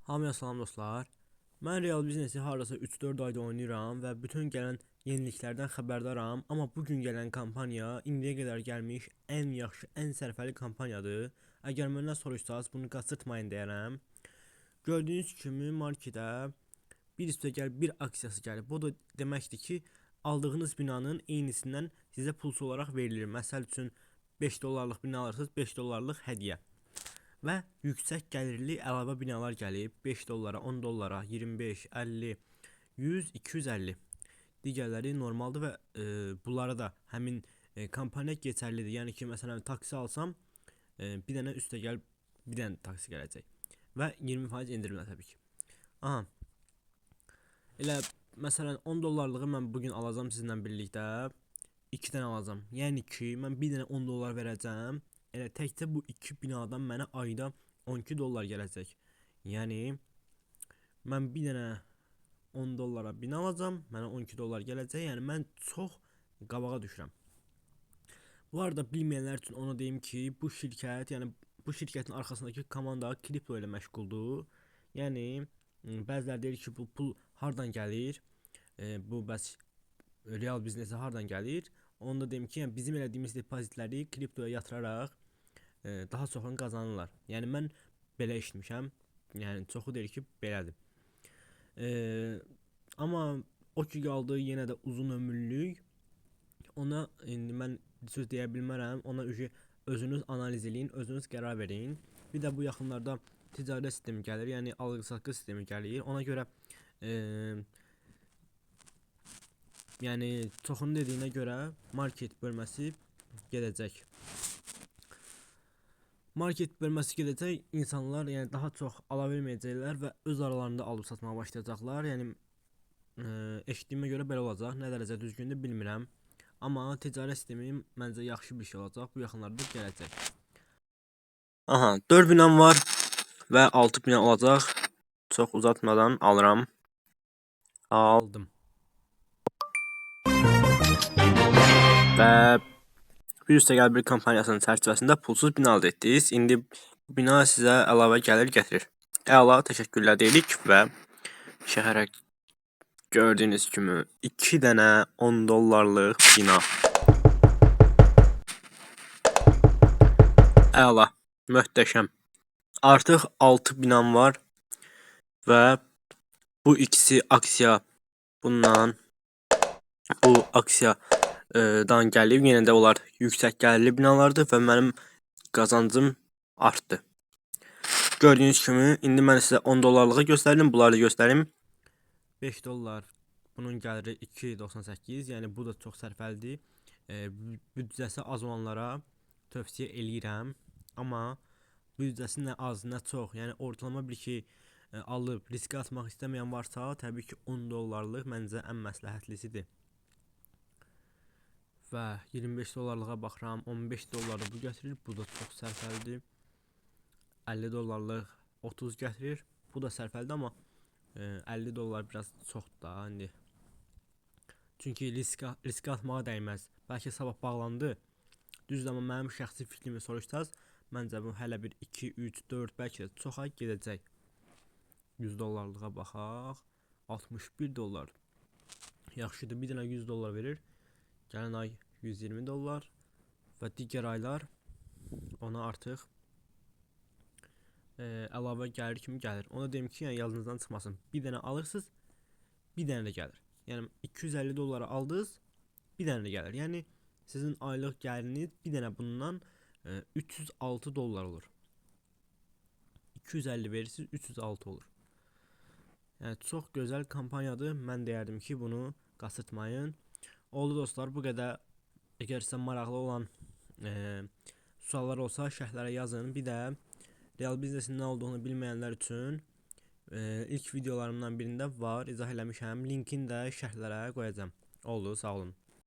Hamıya salam dostlar. Mən Real Biznesi hardasa 3-4 ayda oynayıram və bütün gələn yeniliklərdən xəbərdaram. Amma bu gün gələn kampaniya indiyə qədər gəlmiş ən yaxşı, ən sərfəli kampaniyadır. Əgər məndən soruşsanız bunu qaçırtmayın deyərəm. Gördüyünüz kimi marketə bir üstə gəl bir aksiyası gəlib. Bu da deməkdir ki, aldığınız binanın eynisindən sizə pulsuz olaraq verilir. Məsəl üçün 5 dollarlıq bina alırsınız, 5 dollarlıq hədiyyə. Və yüksək gəlirli əlavə binalar gəlib 5 dollara, 10 dollara, 25, 50, 100, 250. Digərləri normaldır və bunlara da həmin kampaniya keçərlidir. Yəni ki, məsələn, taksi alsam, bir dənə üstə gəl bir dənə taksi gələcək və 20% endirimlə təbii ki. Aha. Elə məsələn 10 dollarlığı mən bugün alacağam sizinlə birlikdə 2 dənə alacağam. Yəni ki, mən bir dənə 10 dollar verəcəm. Elə təkcə bu iki binadan mənə ayda 12 dollar gələcək. Yəni mən bir dənə 10 dollara bina alacağam, mənə 12 dollar gələcək. Yəni mən çox qabağa düşürəm. Bu arada bilməyənlər üçün onu deyim ki, bu şirkət, yəni bu şirkətin arxasındakı komanda kripto ilə məşğuldur. Yəni bəziləri deyir ki, bu pul hardan gəlir? Bu bəs real biznesi hardan gəlir? Onu da deyim ki, yəni bizim elədiyimiz depozitləri kriptoya yatıraraq daha çoxunu qazanırlar. Yəni mən belə eşitmişəm. Yəni çoxu deyir ki, belədir. Amma o ki qaldı yenə də uzun ömürlük. Ona indi mən söz deyə bilmərəm. Ona özünüz analiz eləyin, özünüz qərar verin. Bir də bu yaxınlarda ticarət sistemi gəlir, yəni alqı-satqı sistemi gəlir. Ona görə yəni çoxunun dediyinə görə market bölməsi gedəcək. Market bölməsi gedəcək, insanlar yəni daha çox ala bilməyəcəklər və öz aralarında alıb satmağa başlayacaqlar. Yəni eşitdiyimə görə belə olacaq. Nə dərəcə düzgündür bilmirəm. Amma ticarət sistemi məncə yaxşı bir şey olacaq. Bu yaxınlarda gələcək. Aha, 4 binam var və 6 bina olacaq. Çox uzatmadan alıram. Aldım. Və bir üstə gəl bir kampaniyasının çərçivəsində pulsuz bina əldə etdiniz. İndi bina sizə əlavə gəlir gətirir. Əla, təşəkkürlər deyirik və şəhərə gördüyünüz kimi 2 dənə 10 dollarlıq bina. Əla, möhtəşəm. Artıq 6 binam var və bu ikisi aksiya bundan bu aksiyadan gəlib. Yenə də onlar yüksək gəlirli binalardır və mənim qazancım artdı. Gördüyünüz kimi indi mən sizə 10 dollarlığı göstərdim, bunları da göstərim. 5 dollar bunun gəliri 2.98, yəni bu da çox sərfəlidir. Büdcəsi az olanlara tövsiyə eləyirəm, amma büdcəsi nə az, nə çox, yəni ortalama bir ki alıb riskə atmaq istəməyən varsa, təbii ki 10 dollarlıq məncə ən məsləhətlisidir. Və 25 dollarlığa baxıram, 15 dolları bu gətirir, bu da çox sərfəlidir. 50 dollarlıq 30 gətirir, bu da sərfəlidir, amma 50 dollar biraz çoxdur da indi. Çünki riskə atmağa dəyməz. Bəlkə sabah bağlandı. Düzdür, amma mənim şəxsi fikrimi soruşsanız, məncə bu hələ bir 2, 3, 4, bəlkə də çox ay gedəcək. 100 dollarlığa baxaq. 61 dollar. Yaxşıdır, bir dənə 100 dollar verir. Gələn ay 120 dollar və digər aylar ona artıq əlavə gəlir kimi gəlir. Ona deyim ki, yəni yadınızdan çıxmasın. Bir dənə alırsınız, bir dənə də gəlir. Yəni 250 dollara aldınız, bir dənə də gəlir. Yəni sizin aylıq gəliriniz bir dənə bundan 306 dollar olur. 250 verirsiniz, 306 olur. Yəni çox gözəl kampaniyadır. Mən deyərdim ki, bunu qaçırtmayın. Oldu dostlar, bu qədər. Əgər sizə maraqlı olan suallar olsa şərhlərə yazın. Bir də real biznesin nə olduğunu bilməyənlər üçün ilk videolarımdan birində var, izah eləmişəm. Linkini də şərhlərə qoyacağam. Oldu, sağ olun.